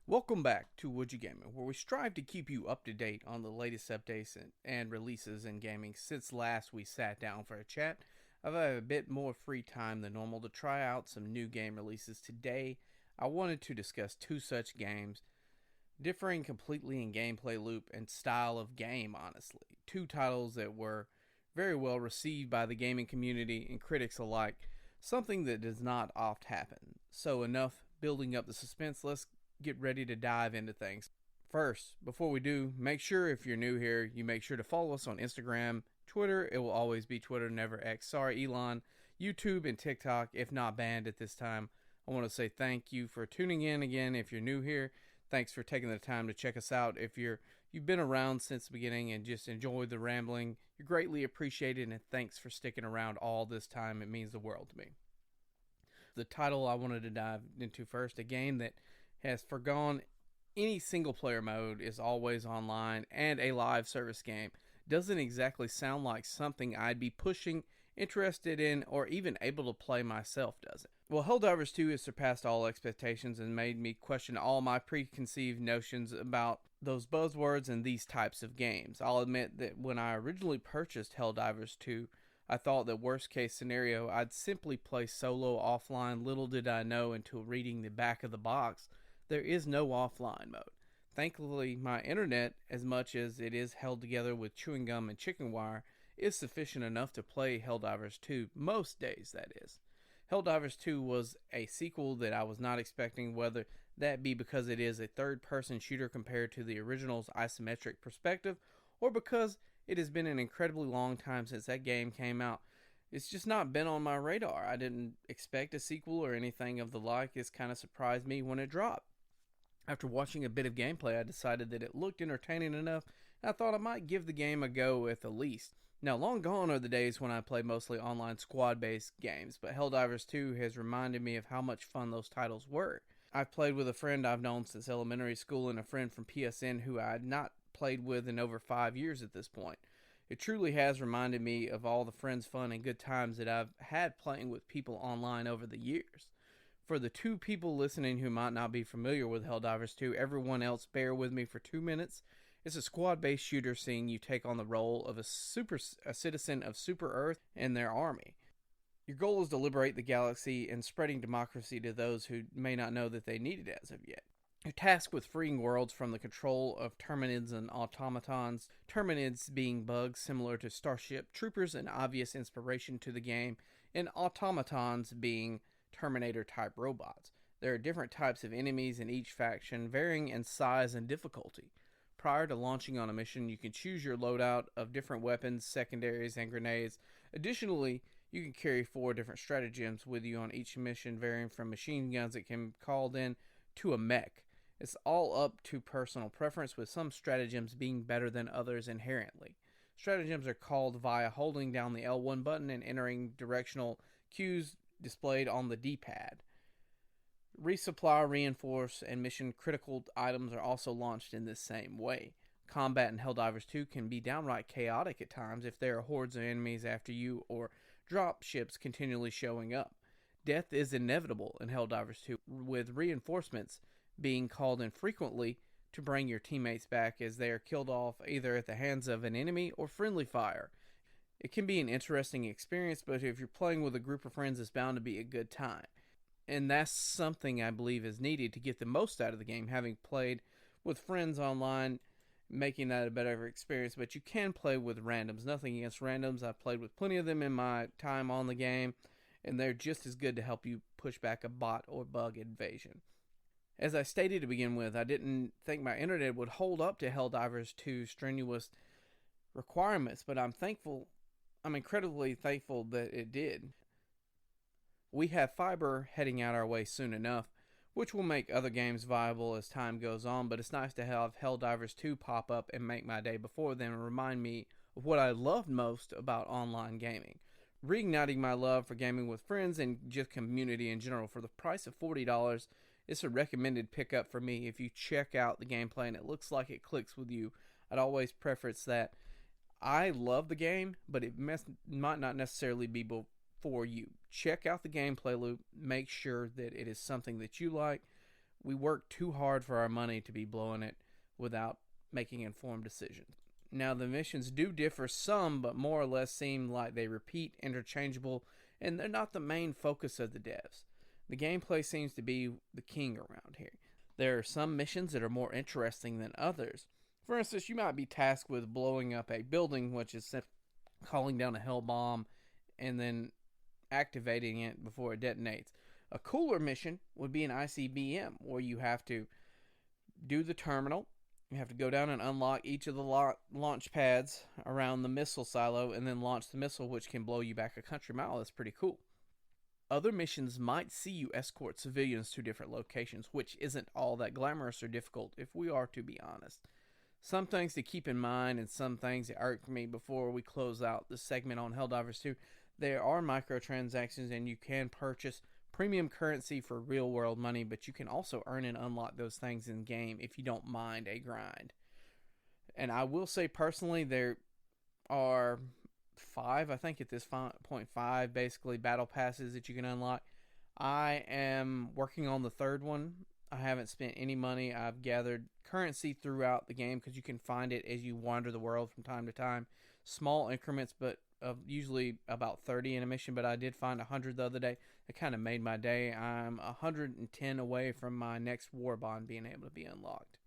Welcome back to Would You Gaming, where we strive to keep you up to date on the latest updates and releases in gaming. Since last we sat down for a chat, I've had a bit more free time than normal to try out some new game releases. Today, I wanted to discuss two such games, differing completely in gameplay loop and style of game, honestly. Two titles that were very well received by the gaming community and critics alike, something that does not oft happen. So, enough building up the suspense, let's get ready to dive into things. First, before we do, make sure if you're new here, you make sure to follow us on Instagram, Twitter. It will always be Twitter, never X. Sorry, Elon. YouTube and TikTok, if not banned at this time. I want to say thank you for tuning in again. If you're new here, thanks for taking the time to check us out. If you've been around since the beginning and just enjoyed the rambling, you're greatly appreciated, and thanks for sticking around all this time. It means the world to me. The title I wanted to dive into first, a game that has forgone any single player mode, is always online, and a live service game. Doesn't exactly sound like something I'd be pushing, interested in, or even able to play myself, does it? Well, Helldivers 2 has surpassed all expectations and made me question all my preconceived notions about those buzzwords and these types of games. I'll admit that when I originally purchased Helldivers 2, I thought that worst case scenario, I'd simply play solo offline. Little did I know until reading the back of the box, there is no offline mode. Thankfully, my internet, as much as it is held together with chewing gum and chicken wire, is sufficient enough to play Helldivers 2 most days, that is. Helldivers 2 was a sequel that I was not expecting, whether that be because it is a third-person shooter compared to the original's isometric perspective, or because it has been an incredibly long time since that game came out. It's just not been on my radar. I didn't expect a sequel or anything of the like. It's kind of surprised me when it dropped. After watching a bit of gameplay, I decided that it looked entertaining enough, and I thought I might give the game a go at the least. Now, long gone are the days when I played mostly online squad-based games, but Helldivers 2 has reminded me of how much fun those titles were. I've played with a friend I've known since elementary school and a friend from PSN who I had not played with in over 5 years at this point. It truly has reminded me of all the friends, fun, and good times that I've had playing with people online over the years. For the two people listening who might not be familiar with Helldivers 2, everyone else bear with me for 2 minutes. It's a squad-based shooter seeing you take on the role of a citizen of Super Earth and their army. Your goal is to liberate the galaxy and spreading democracy to those who may not know that they need it as of yet. You're tasked with freeing worlds from the control of Terminids and automatons, Terminids being bugs similar to Starship Troopers, an obvious inspiration to the game, and automatons being Terminator-type robots. There are different types of enemies in each faction, varying in size and difficulty. Prior to launching on a mission, you can choose your loadout of different weapons, secondaries, and grenades. Additionally, you can carry 4 different stratagems with you on each mission, varying from machine guns that can be called in to a mech. It's all up to personal preference, with some stratagems being better than others inherently. Stratagems are called via holding down the L1 button and entering directional cues displayed on the D-pad. Resupply, reinforce, and mission critical items are also launched in this same way. Combat in Helldivers 2 can be downright chaotic at times if there are hordes of enemies after you or drop ships continually showing up. Death is inevitable in Helldivers 2, with reinforcements being called in frequently to bring your teammates back as they are killed off either at the hands of an enemy or friendly fire. It can be an interesting experience, but if you're playing with a group of friends, it's bound to be a good time. And that's something I believe is needed to get the most out of the game, having played with friends online, making that a better experience. But you can play with randoms. Nothing against randoms. I've played with plenty of them in my time on the game, and they're just as good to help you push back a bot or bug invasion. As I stated to begin with, I didn't think my internet would hold up to Helldivers 2's strenuous requirements, but I'm incredibly thankful that it did. We have fiber heading out our way soon enough, which will make other games viable as time goes on, but it's nice to have Helldivers 2 pop up and make my day before then and remind me of what I loved most about online gaming. Reigniting my love for gaming with friends and just community in general. For the price of $40, it's a recommended pickup for me if you check out the gameplay and it looks like it clicks with you. I'd always preference that. I love the game, but it might not necessarily be for you. Check out the gameplay loop. Make sure that it is something that you like. We work too hard for our money to be blowing it without making informed decisions. Now, the missions do differ some, but more or less seem like they repeat, interchangeable, and they're not the main focus of the devs. The gameplay seems to be the king around here. There are some missions that are more interesting than others. For instance, you might be tasked with blowing up a building, which is calling down a hell bomb and then activating it before it detonates. A cooler mission would be an ICBM, where you have to do the terminal. You have to go down and unlock each of the launch pads around the missile silo and then launch the missile, which can blow you back a country mile. That's pretty cool. Other missions might see you escort civilians to different locations, which isn't all that glamorous or difficult, if we are to be honest. Some things to keep in mind and some things that irk me before we close out this segment on Helldivers 2. There are microtransactions and you can purchase premium currency for real world money, but you can also earn and unlock those things in game if you don't mind a grind. And I will say personally, there are 5, I think at this point, 5 basically battle passes that you can unlock. I am working on the 3rd one. I haven't spent any money. I've gathered currency throughout the game because you can find it as you wander the world from time to time. Small increments, but usually about 30 in a mission, but I did find 100 the other day. It kind of made my day. I'm 110 away from my next war bond being able to be unlocked.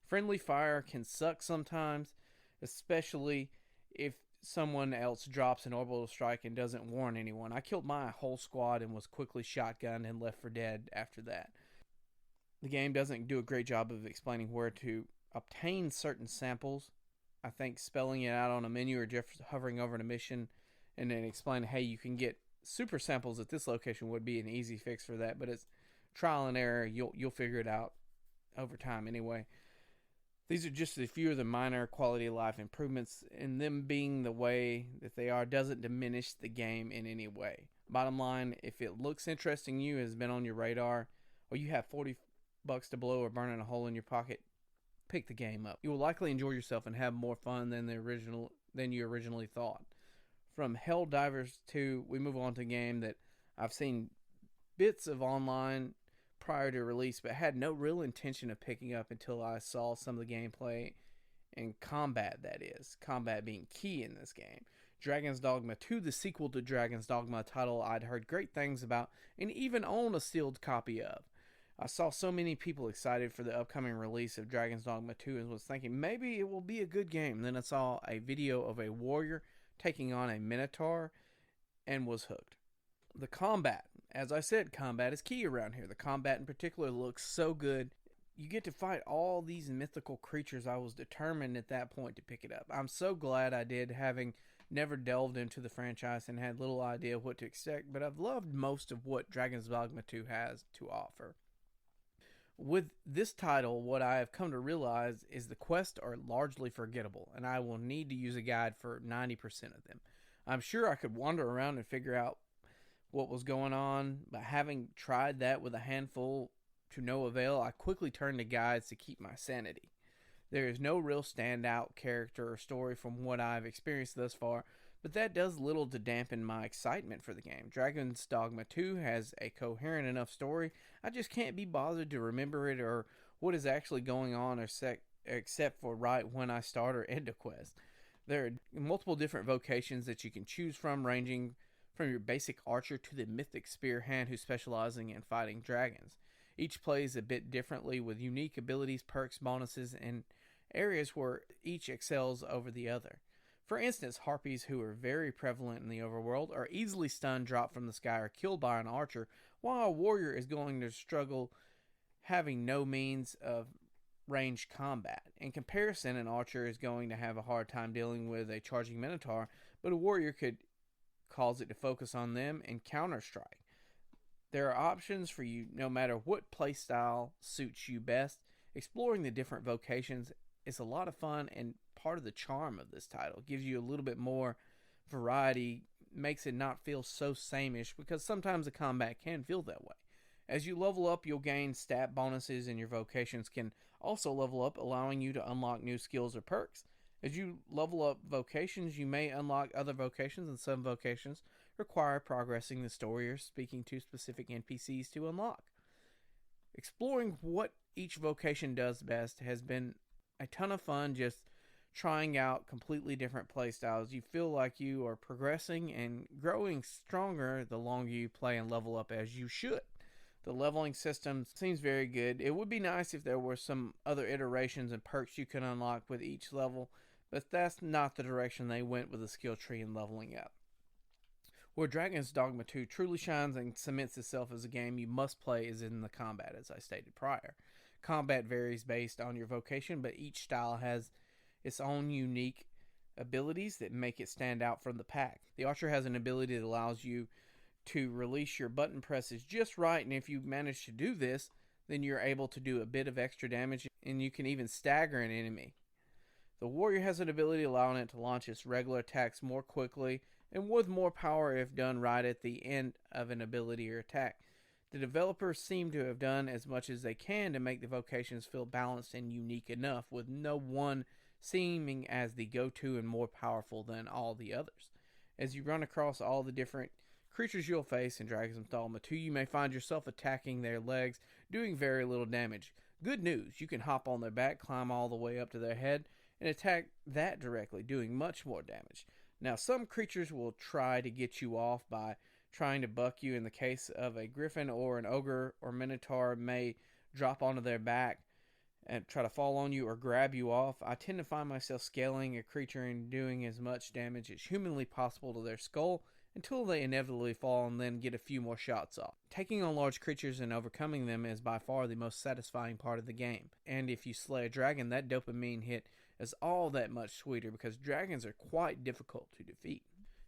Friendly fire can suck sometimes, especially if someone else drops an orbital strike and doesn't warn anyone. I killed my whole squad and was quickly shotgunned and left for dead after that. The game doesn't do a great job of explaining where to obtain certain samples. I think spelling it out on a menu or just hovering over a mission and then explaining, hey, you can get super samples at this location would be an easy fix for that, but it's trial and error. You'll figure it out over time anyway. These are just a few of the minor quality of life improvements, and them being the way that they are doesn't diminish the game in any way. Bottom line, if it looks interesting to you, has been on your radar, or you have $40 to blow or burning a hole in your pocket, pick the game up. You will likely enjoy yourself and have more fun than you originally thought. From Helldivers 2, we move on to a game that I've seen bits of online prior to release, but had no real intention of picking up until I saw some of the gameplay and combat, that is. Combat being key in this game. Dragons Dogma 2, the sequel to Dragons Dogma, a title I'd heard great things about and even own a sealed copy of. I saw so many people excited for the upcoming release of Dragons Dogma 2 and was thinking maybe it will be a good game. Then I saw a video of a warrior taking on a minotaur and was hooked. The combat, as I said, combat is key around here. The combat in particular looks so good. You get to fight all these mythical creatures. I was determined at that point to pick it up. I'm so glad I did, having never delved into the franchise and had little idea what to expect, but I've loved most of what Dragons Dogma 2 has to offer. With this title, what I have come to realize is the quests are largely forgettable, and I will need to use a guide for 90% of them. I'm sure I could wander around and figure out what was going on, but having tried that with a handful to no avail, I quickly turned to guides to keep my sanity. There is no real standout character or story from what I've experienced thus far, but that does little to dampen my excitement for the game. Dragons Dogma 2 has a coherent enough story. I just can't be bothered to remember it or what is actually going on except for right when I start or end a quest. There are multiple different vocations that you can choose from, ranging from your basic archer to the mythic spear hand who's specializing in fighting dragons. Each plays a bit differently with unique abilities, perks, bonuses, and areas where each excels over the other. For instance, harpies, who are very prevalent in the overworld, are easily stunned, dropped from the sky, or killed by an archer, while a warrior is going to struggle having no means of ranged combat. In comparison, an archer is going to have a hard time dealing with a charging minotaur, but a warrior could cause it to focus on them and counter-strike. There are options for you no matter what playstyle suits you best. Exploring the different vocations is a lot of fun and part of the charm of this title. It gives you a little bit more variety, makes it not feel so sameish, because sometimes the combat can feel that way. As you level up, you'll gain stat bonuses, and your vocations can also level up, allowing you to unlock new skills or perks. As you level up vocations, you may unlock other vocations, and some vocations require progressing the story or speaking to specific NPCs to unlock. Exploring what each vocation does best has been a ton of fun, just trying out completely different playstyles. You feel like you are progressing and growing stronger the longer you play and level up, as you should. The leveling system seems very good. It would be nice if there were some other iterations and perks you could unlock with each level, but that's not the direction they went with the skill tree and leveling up. Where Dragons Dogma 2 truly shines and cements itself as a game you must play is in the combat, as I stated prior. Combat varies based on your vocation, but each style has its own unique abilities that make it stand out from the pack. The Archer has an ability that allows you to release your button presses just right, and if you manage to do this, then you're able to do a bit of extra damage, and you can even stagger an enemy. The Warrior has an ability allowing it to launch its regular attacks more quickly and with more power if done right at the end of an ability or attack. The developers seem to have done as much as they can to make the vocations feel balanced and unique enough, with no one seeming as the go-to and more powerful than all the others. As you run across all the different creatures you'll face in Dragons Dogma 2, you may find yourself attacking their legs, doing very little damage. Good news, you can hop on their back, climb all the way up to their head, and attack that directly, doing much more damage. Now, some creatures will try to get you off by trying to buck you. In the case of a griffin or an ogre or minotaur may drop onto their back and try to fall on you or grab you off. I tend to find myself scaling a creature and doing as much damage as humanly possible to their skull until they inevitably fall and then get a few more shots off. Taking on large creatures and overcoming them is by far the most satisfying part of the game. And if you slay a dragon, that dopamine hit is all that much sweeter because dragons are quite difficult to defeat.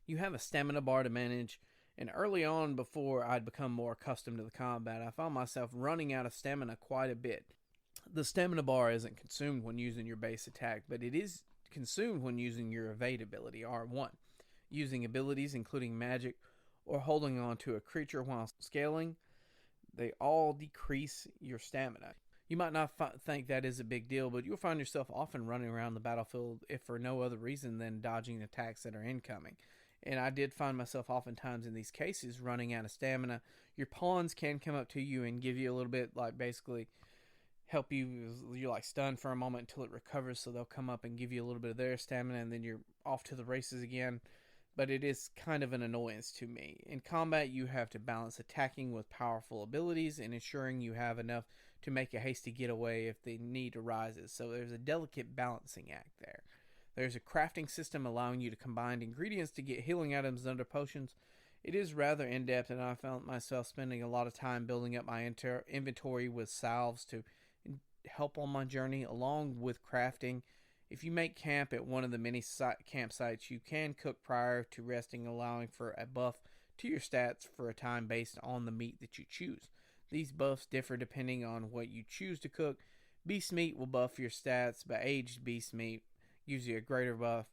You have a stamina bar to manage, and early on, before I'd become more accustomed to the combat, I found myself running out of stamina quite a bit. The stamina bar isn't consumed when using your base attack, but it is consumed when using your evade ability, R1. Using abilities including magic or holding on to a creature while scaling, they all decrease your stamina. You might not think that is a big deal, but you'll find yourself often running around the battlefield if for no other reason than dodging attacks that are incoming. And I did find myself oftentimes in these cases running out of stamina. Your pawns can come up to you and give you a little bit, like basically help you. You're like stunned for a moment until it recovers, so they'll come up and give you a little bit of their stamina, and then you're off to the races again. But it is kind of an annoyance to me. In combat, you have to balance attacking with powerful abilities and ensuring you have enough to make a hasty getaway if the need arises. So there's a delicate balancing act there. There's a crafting system allowing you to combine ingredients to get healing items under potions. It is rather in-depth, and I found myself spending a lot of time building up my inventory with salves to help on my journey, along with crafting. If you make camp at one of the many campsites, you can cook prior to resting, allowing for a buff to your stats for a time based on the meat that you choose. These buffs differ depending on what you choose to cook. Beast meat will buff your stats, but aged beast meat gives you a greater buff,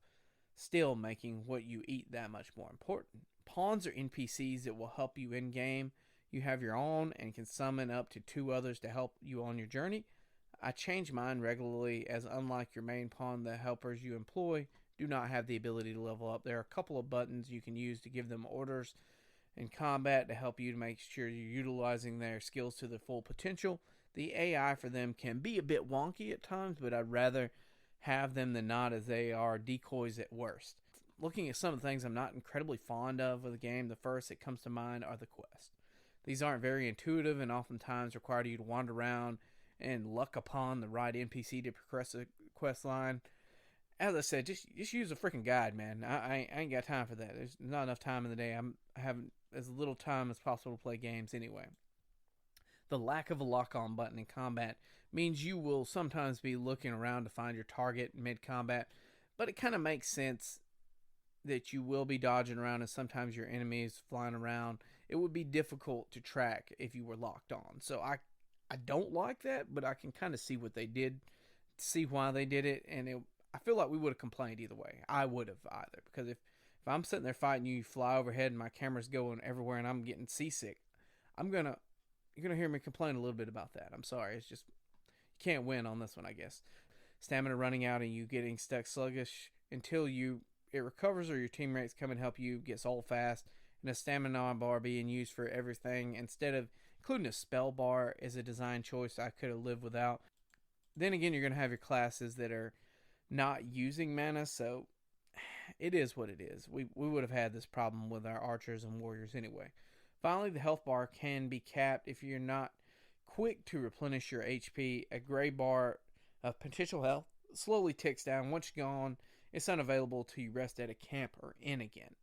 still making what you eat that much more important. Pawns are NPCs that will help you in-game. You have your own and can summon up to 2 others to help you on your journey. I change mine regularly, as unlike your main pawn, the helpers you employ do not have the ability to level up. There are a couple of buttons you can use to give them orders in combat to help you to make sure you're utilizing their skills to their full potential. The AI for them can be a bit wonky at times, but I'd rather have them than not, as they are decoys at worst. Looking at some of the things I'm not incredibly fond of with the game, the first that comes to mind are the quests. These aren't very intuitive and oftentimes require you to wander around and luck upon the right NPC to progress a quest line. As I said, just use a freaking guide, man. I ain't got time for that. There's not enough time in the day. I have as little time as possible to play games anyway. The lack of a lock-on button in combat means you will sometimes be looking around to find your target mid-combat, but it kind of makes sense that you will be dodging around and sometimes your enemy is flying around. It would be difficult to track if you were locked on. So I don't like that, but I can kind of see what they did, see why they did it, and I feel like we would have complained either way. I would have either, because if I'm sitting there fighting you fly overhead and my camera's going everywhere and I'm getting seasick, you're gonna hear me complain a little bit about that. I'm sorry, it's just you can't win on this one, I guess. Stamina running out and you getting stuck sluggish until it recovers or your teammates come and help you get soul fast, and a stamina bar being used for everything instead of including a spell bar is a design choice I could have lived without. Then again, you're going to have your classes that are not using mana, so it is what it is. We would have had this problem with our archers and warriors anyway. Finally, the health bar can be capped if you're not quick to replenish your HP. A gray bar of potential health slowly ticks down. Once you're gone, it's unavailable till you rest at a camp or inn again.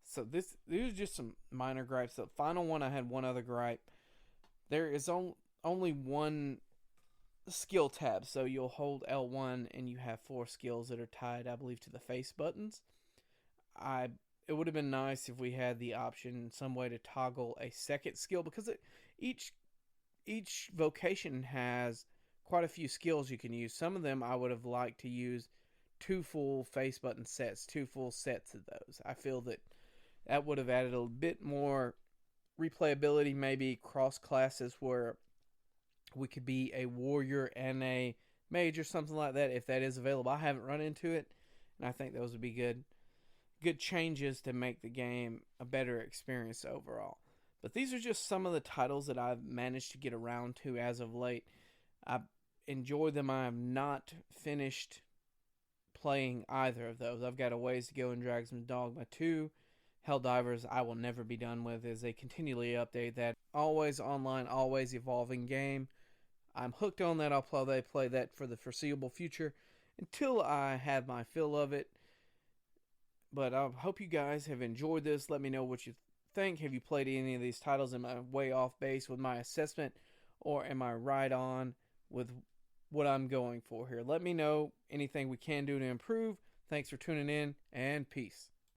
So these are just some minor gripes. The final one, I had one other gripe. There is only one skill tab, so you'll hold L1 and you have 4 skills that are tied, I believe, to the face buttons. It would have been nice if we had the option, some way to toggle a second skill, because each vocation has quite a few skills you can use. Some of them I would have liked to use 2 full face button sets, 2 full sets of those. I feel that would have added a bit more replayability, maybe cross classes where we could be a warrior and a mage or something like that, if that is available. I haven't run into it, and I think those would be good changes to make the game a better experience overall. But these are just some of the titles that I've managed to get around to as of late. I enjoy them. I have not finished playing either of those. I've got a ways to go in Dragons Dogma 2. Helldivers I will never be done with, as they continually update that. Always online, always evolving game. I'm hooked on that. I'll play that for the foreseeable future until I have my fill of it. But I hope you guys have enjoyed this. Let me know what you think. Have you played any of these titles? Am I way off base with my assessment, or am I right on with what I'm going for here? Let me know anything we can do to improve. Thanks for tuning in, and peace.